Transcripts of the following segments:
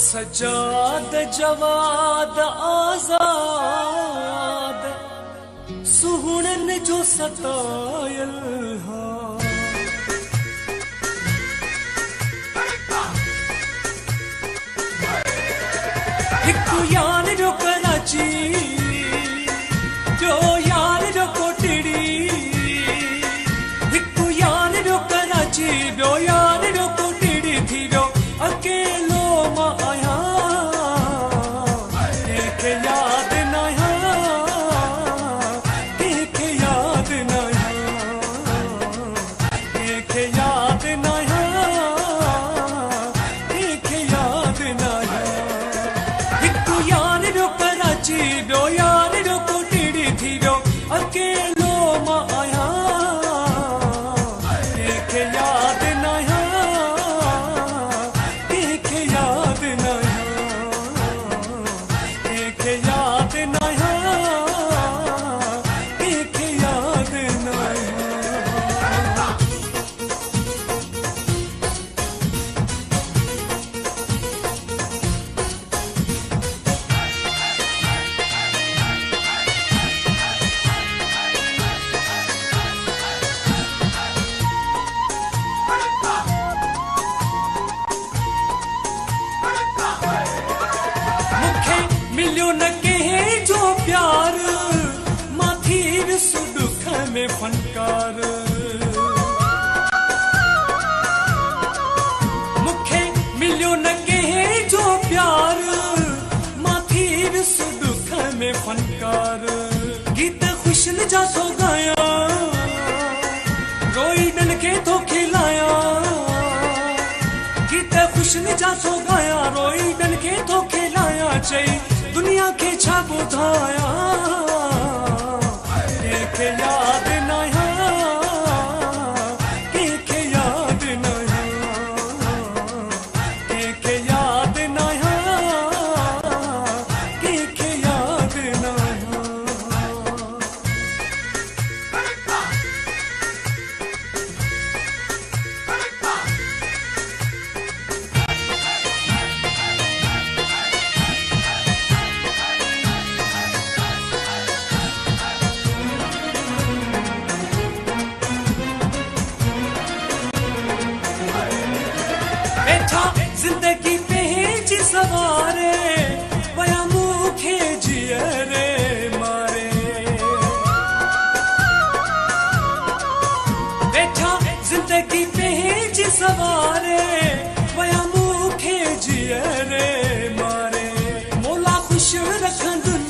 सजाद जवाद आजाद सुहुणन जो सतायल हा हिकु यार जो कराची जो यार जो कोटड़ी हिकु यार जो कराची जो यार जो कोटड़ी थी जो अकेलो माया के याद नया के याद नया के याद नया के याद नया हिकु यार जो कराची जो यार जो कोटड़ी थी जो अकेलो माया के याद नया के याद नया के याद नया के याद नया मिलियो न के जो प्यार माथीर सुदुख में फनकार मुखे मिलियो न के जो प्यार माथीर सुदुख में फनकार गीत खुशन जा तो गाया रोई डन के तो खिलाया गीत खुशन जा तो गाया रोई डन के तो खिलाया चाहिए दुनिया के छा बुधाया एक याद नया एक याद नया एक याद नया एक याद नया जिंदगी पेच सवारे वया मुखे जियरे मारे बैठा जिंदगी पेच सवारे वया मुखे जियरे मारे मोला खुश रखंदुन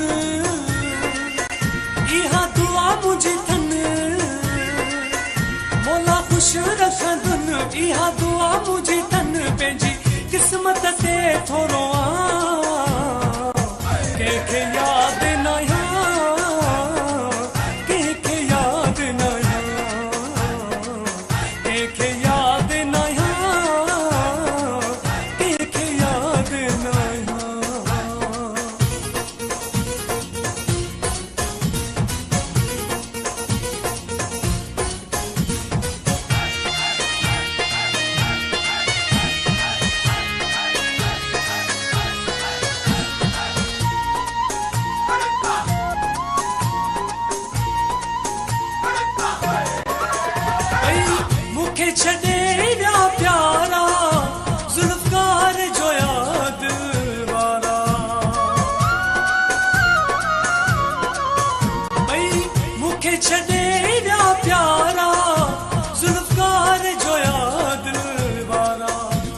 इहा दुआ मुझे थन मोला खुश रखंदुन इहा दुआ मुझे थन पंहिंजी किस्मत ते थोरो के याद नया के याद नया के याद नया के याद नया मुखे छड़े ना प्यारा जुल्फकार जो याद वाला मुखे छड़े ना प्यारा जुल्फकार जो याद वाला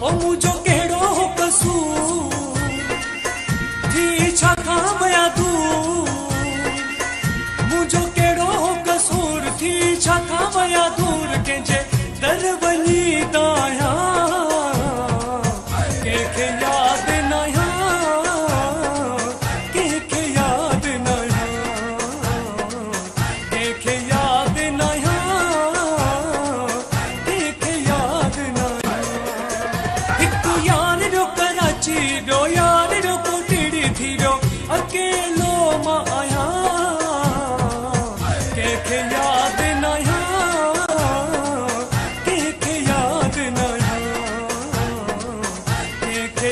ओ मुझो केड़ो कसूर थी छा मया दूर मुझो केड़ो कसूर थी छा मया दूर कंहिंजे दर वञी दाया के याद नया के याद नया के याद नया के याद नया हिकु यार जो कराची जो यार जो कोटड़ी थी जो अकेलो माया के याद नया के याद नया के